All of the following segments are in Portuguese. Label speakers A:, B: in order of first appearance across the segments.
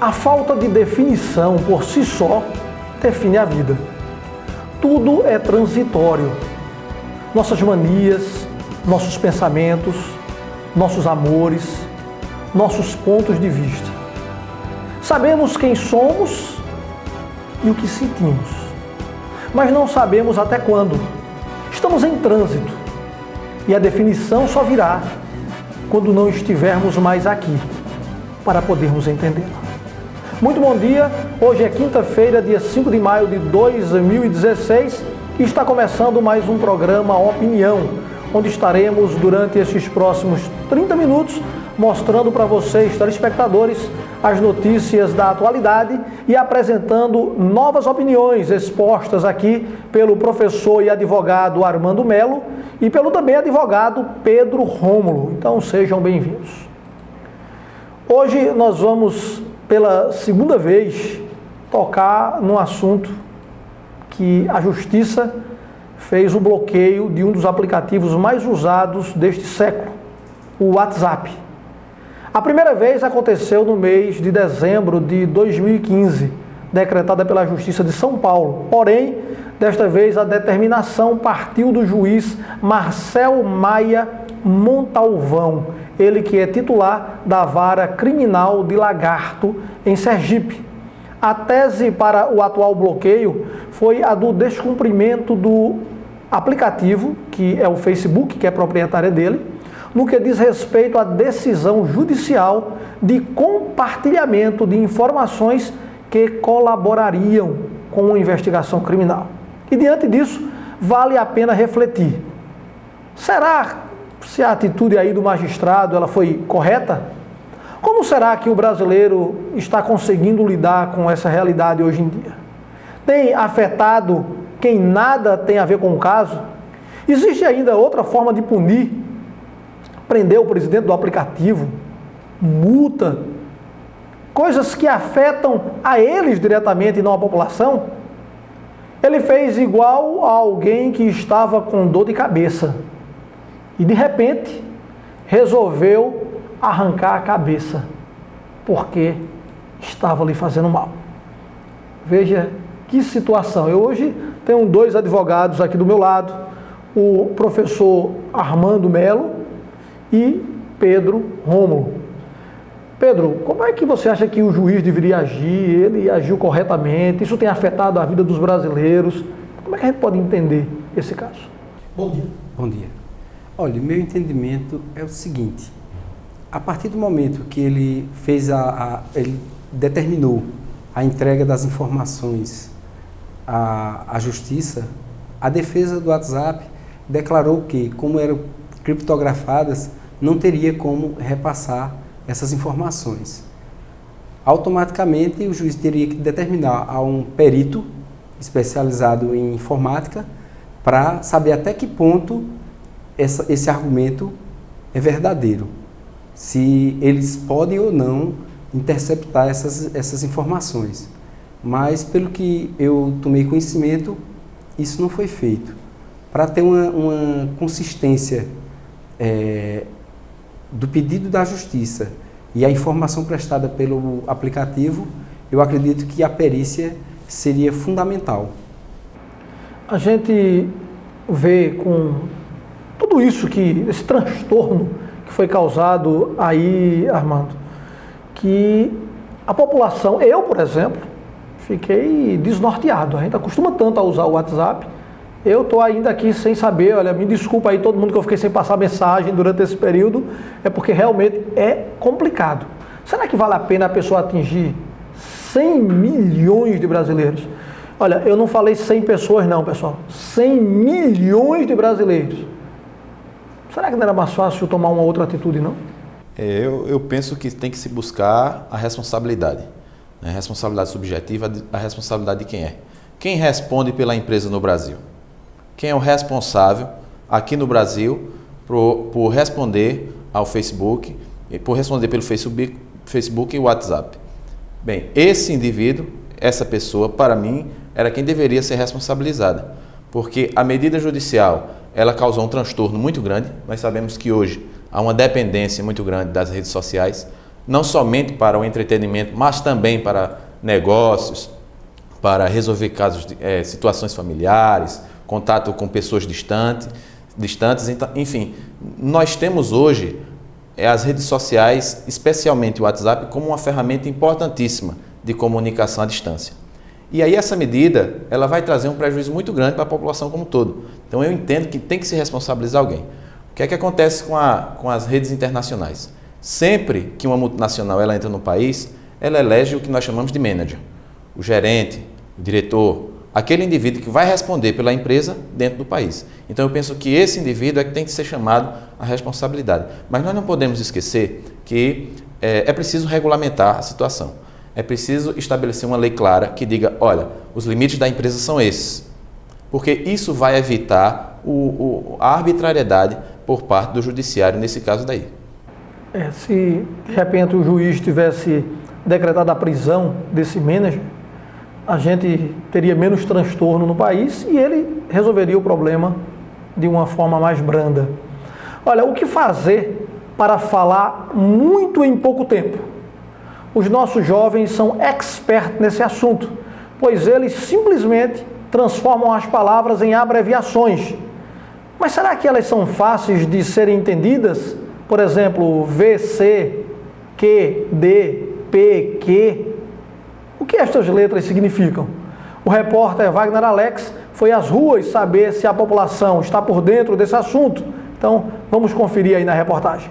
A: A falta de definição por si só define a vida. Tudo é transitório. Nossas manias, nossos pensamentos, nossos amores, nossos pontos de vista. Sabemos quem somos e o que sentimos, mas não sabemos até quando. Estamos em trânsito e a definição só virá quando não estivermos mais aqui para podermos entendê-la. Muito bom dia, hoje é quinta-feira, dia 5 de maio de 2016 e está começando mais um programa Opinião, onde estaremos durante esses próximos 30 minutos mostrando para vocês, telespectadores, as notícias da atualidade e apresentando novas opiniões expostas aqui pelo professor e advogado Armando Melo e pelo também advogado Pedro Rômulo. Então sejam bem-vindos. Hoje nós vamos, pela segunda vez, tocar num assunto que a Justiça fez o bloqueio de um dos aplicativos mais usados deste século, o WhatsApp. A primeira vez aconteceu no mês de dezembro de 2015, decretada pela Justiça de São Paulo. Porém, desta vez a determinação partiu do juiz Marcel Maia Montalvão, ele que é titular da Vara Criminal de Lagarto, em Sergipe. A tese para o atual bloqueio foi a do descumprimento do aplicativo, que é o Facebook, que é proprietária dele, no que diz respeito à decisão judicial de compartilhamento de informações que colaborariam com a investigação criminal. E diante disso, vale a pena refletir. Será se a atitude aí do magistrado ela foi correta? Como será que o brasileiro está conseguindo lidar com essa realidade hoje em dia? Tem afetado quem nada tem a ver com o caso? Existe ainda outra forma de punir? Prender o presidente do aplicativo? Multa? Coisas que afetam a eles diretamente e não a população? Ele fez igual a alguém que estava com dor de cabeça e de repente resolveu arrancar a cabeça porque estava ali fazendo mal. Veja que situação. Eu hoje tenho dois advogados aqui do meu lado, o professor Armando Melo e Pedro Rômulo. Pedro, como é que você acha que o juiz deveria agir? Ele agiu corretamente? Isso tem afetado a vida dos brasileiros? Como é que a gente pode entender esse caso?
B: Bom dia. Bom dia. Olha, meu entendimento é o seguinte: a partir do momento que ele fez ele determinou a entrega das informações à Justiça, a defesa do WhatsApp declarou que, como eram criptografadas, não teria como repassar essas informações. Automaticamente, o juiz teria que determinar a um perito especializado em informática para saber até que ponto esse argumento é verdadeiro, se eles podem ou não interceptar essas informações. Mas, pelo que eu tomei conhecimento, isso não foi feito. Para ter uma consistência do pedido da Justiça e a informação prestada pelo aplicativo, eu acredito que a perícia seria fundamental.
A: A gente vê com tudo isso, esse transtorno que foi causado aí, Armando, que a população, eu, por exemplo, fiquei desnorteado. A gente acostuma tanto a usar o WhatsApp. Eu estou ainda aqui sem saber, olha, me desculpa aí todo mundo que eu fiquei sem passar mensagem durante esse período, é porque realmente é complicado. Será que vale a pena a pessoa atingir 100 milhões de brasileiros? Olha, eu não falei 100 pessoas não, pessoal, 100 milhões de brasileiros. Será que não era mais fácil tomar uma outra atitude, não?
C: Eu penso que tem que se buscar a responsabilidade. A responsabilidade subjetiva, a responsabilidade de quem é. Quem responde pela empresa no Brasil? Quem é o responsável aqui no Brasil por responder ao Facebook, por responder pelo Facebook e WhatsApp? Bem, esse indivíduo, essa pessoa, para mim, era quem deveria ser responsabilizada, porque a medida judicial, ela causou um transtorno muito grande. Nós sabemos que hoje há uma dependência muito grande das redes sociais. não somente para o entretenimento, mas também para negócios, para resolver casos, situações familiares, contato com pessoas distantes. Então, enfim, nós temos hoje as redes sociais, especialmente o WhatsApp, como uma ferramenta importantíssima de comunicação à distância. E aí essa medida, ela vai trazer um prejuízo muito grande para a população como um todo. Então eu entendo que tem que se responsabilizar alguém. O que é que acontece com as redes internacionais? Sempre que uma multinacional ela entra no país, ela elege o que nós chamamos de manager, o gerente, o diretor, aquele indivíduo que vai responder pela empresa dentro do país. Então eu penso que esse indivíduo é que tem que ser chamado à responsabilidade. Mas nós não podemos esquecer que é preciso regulamentar a situação. É preciso estabelecer uma lei clara que diga, olha, os limites da empresa são esses. Porque isso vai evitar a arbitrariedade por parte do judiciário nesse caso daí.
A: Se de repente o juiz tivesse decretado a prisão desse manager, a gente teria menos transtorno no país e ele resolveria o problema de uma forma mais branda. Olha, o que fazer para falar muito em pouco tempo? Os nossos jovens são experts nesse assunto, pois eles simplesmente transformam as palavras em abreviações. Mas será que elas são fáceis de serem entendidas? Por exemplo, VC, Q, D, P, Q. O que estas letras significam? O repórter Wagner Alex foi às ruas saber se a população está por dentro desse assunto. Então, vamos conferir aí na reportagem.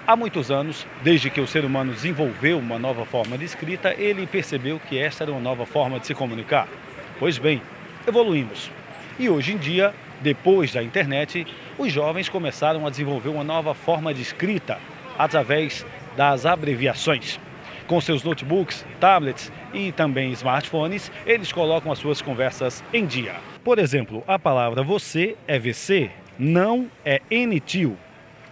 D: Há muitos anos, desde que o ser humano desenvolveu uma nova forma de escrita, ele percebeu que esta era uma nova forma de se comunicar. Pois bem, evoluímos. E hoje em dia, depois da internet, os jovens começaram a desenvolver uma nova forma de escrita através das abreviações. Com seus notebooks, tablets e também smartphones, eles colocam as suas conversas em dia. Por exemplo, a palavra você é VC, não é NTIL.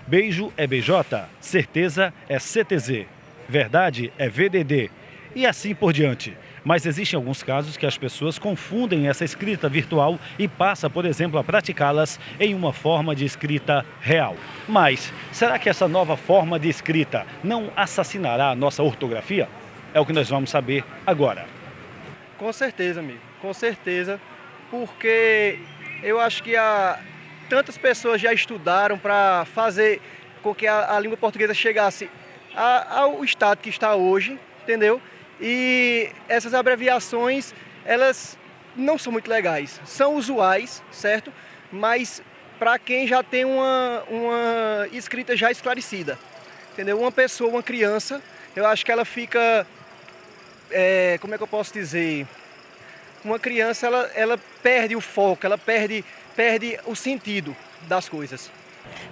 D: Beijo é BJ, certeza é CTZ, verdade é VDD e assim por diante. Mas existem alguns casos que as pessoas confundem essa escrita virtual e passam, por exemplo, a praticá-las em uma forma de escrita real. Mas será que essa nova forma de escrita não assassinará a nossa ortografia? É o que nós vamos saber agora.
E: Com certeza, amigo, com certeza, porque eu acho que tantas pessoas já estudaram para fazer com que a língua portuguesa chegasse ao estado que está hoje, entendeu? E essas abreviações, elas não são muito legais, são usuais, certo? Mas para quem já tem uma escrita já esclarecida, entendeu? Uma pessoa, uma criança, eu acho que ela fica, como é que eu posso dizer? Uma criança, ela perde o foco, ela perde o sentido das coisas.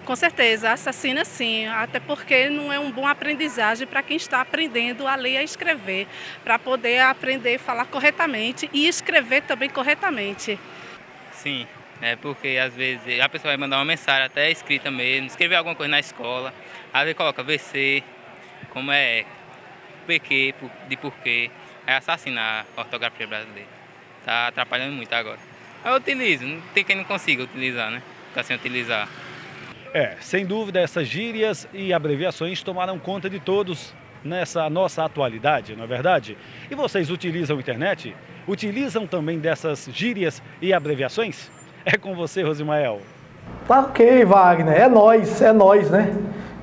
F: Com certeza, assassina sim, até porque não é um bom aprendizagem para quem está aprendendo a ler e a escrever, para poder aprender a falar corretamente e escrever também corretamente.
G: Sim, porque às vezes a pessoa vai mandar uma mensagem até escrita mesmo, escrever alguma coisa na escola, às vezes coloca VC, como é PQ, de porquê, é assassinar a ortografia brasileira. Está atrapalhando muito agora. Eu utilizo, não tem quem não consiga utilizar, né? Ficar sem utilizar.
D: Sem dúvida, essas gírias e abreviações tomaram conta de todos nessa nossa atualidade, não é verdade? E vocês utilizam a internet? Utilizam também dessas gírias e abreviações? É com você, Rosimael.
A: Tá ok, Wagner, é nós, né?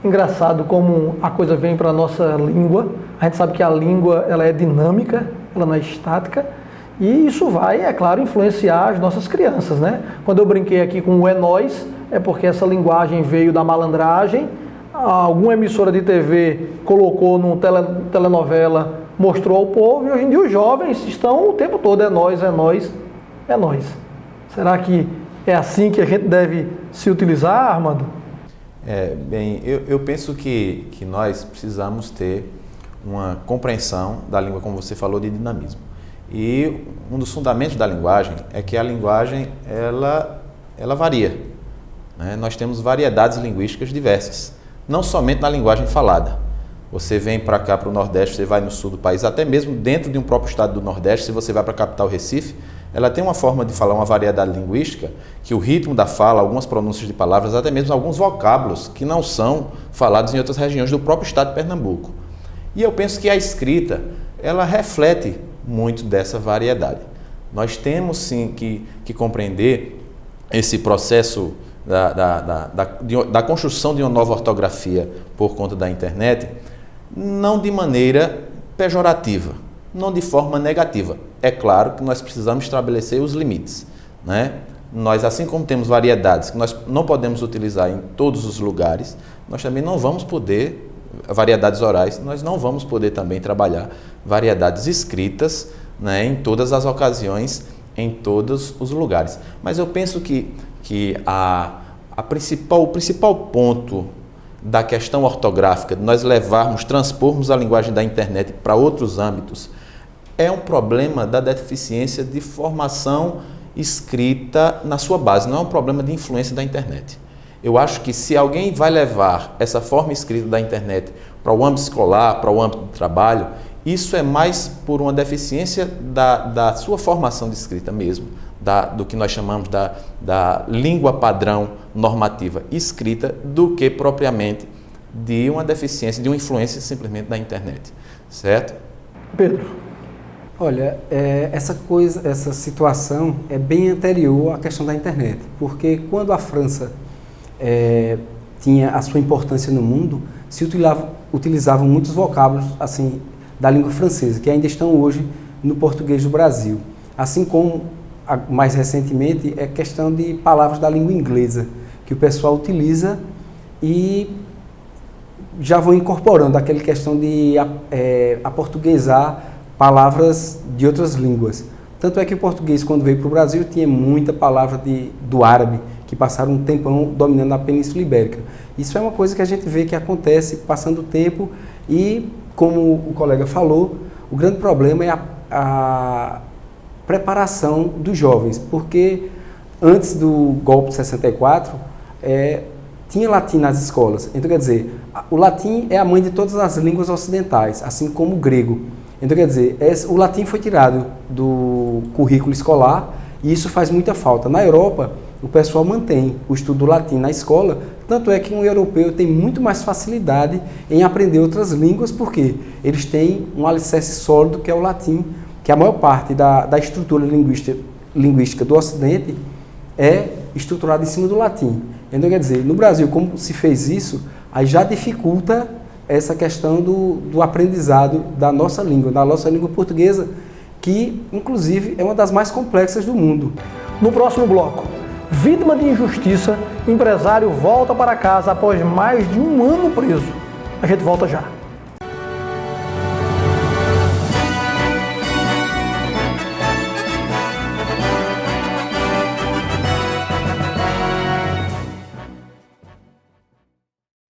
A: Engraçado como a coisa vem para a nossa língua. A gente sabe que a língua ela é dinâmica, ela não é estática. E isso vai, é claro, influenciar as nossas crianças, né? Quando eu brinquei aqui com o é nós, é porque essa linguagem veio da malandragem, alguma emissora de TV colocou numa telenovela, mostrou ao povo, e hoje em dia os jovens estão o tempo todo, é nós, é nós, é nós. Será que é assim que a gente deve se utilizar, Armando?
C: Eu penso que nós precisamos ter uma compreensão da língua, como você falou, de dinamismo. E um dos fundamentos da linguagem é que a linguagem ela varia, né? Nós temos variedades linguísticas diversas, não somente na linguagem falada. Você vem para cá, para o Nordeste, você vai no sul do país, até mesmo dentro de um próprio estado do Nordeste, se você vai para a capital Recife, ela tem uma forma de falar, uma variedade linguística, que o ritmo da fala, algumas pronúncias de palavras, até mesmo alguns vocábulos que não são falados em outras regiões do próprio estado de Pernambuco. E eu penso que a escrita, ela reflete muito dessa variedade. Nós temos sim que compreender esse processo da construção de uma nova ortografia por conta da internet, não de maneira pejorativa, não de forma negativa. É claro que nós precisamos estabelecer os limites, né? Nós, assim como temos variedades que nós não podemos utilizar em todos os lugares, nós também não vamos poder, variedades orais, nós não vamos poder também trabalhar variedades escritas, né, em todas as ocasiões, em todos os lugares. Mas eu penso que o principal ponto da questão ortográfica, de nós transpormos a linguagem da internet para outros âmbitos, é um problema da deficiência de formação escrita na sua base, não é um problema de influência da internet. Eu acho que se alguém vai levar essa forma escrita da internet para o âmbito escolar, para o âmbito do trabalho, isso é mais por uma deficiência da sua formação de escrita mesmo, do que nós chamamos da língua padrão normativa escrita, do que propriamente de uma deficiência, de uma influência simplesmente da internet, certo?
A: Pedro.
B: Olha, essa situação é bem anterior à questão da internet, porque quando a França tinha a sua importância no mundo, se utilizavam muitos vocábulos assim da língua francesa, que ainda estão hoje no português do Brasil. Assim como, mais recentemente, é questão de palavras da língua inglesa, que o pessoal utiliza e já vão incorporando aquela questão de aportuguesar palavras de outras línguas. Tanto é que o português, quando veio para o Brasil, tinha muita palavra do árabe, que passaram um tempão dominando a Península Ibérica. Isso é uma coisa que a gente vê que acontece passando o tempo e, como o colega falou, o grande problema é a preparação dos jovens, porque antes do golpe de 64, tinha latim nas escolas. Então, quer dizer, o latim é a mãe de todas as línguas ocidentais, assim como o grego. Então, quer dizer, o latim foi tirado do currículo escolar e isso faz muita falta. Na Europa, o pessoal mantém o estudo do latim na escola, tanto é que um europeu tem muito mais facilidade em aprender outras línguas, porque eles têm um alicerce sólido que é o latim, que a maior parte da estrutura linguística do Ocidente é estruturada em cima do latim. Então, quer dizer, no Brasil, como se fez isso, aí já dificulta essa questão do aprendizado da nossa língua portuguesa, que, inclusive, é uma das mais complexas do mundo.
A: No próximo bloco, vítima de injustiça, empresário volta para casa após mais de um ano preso. A gente volta já.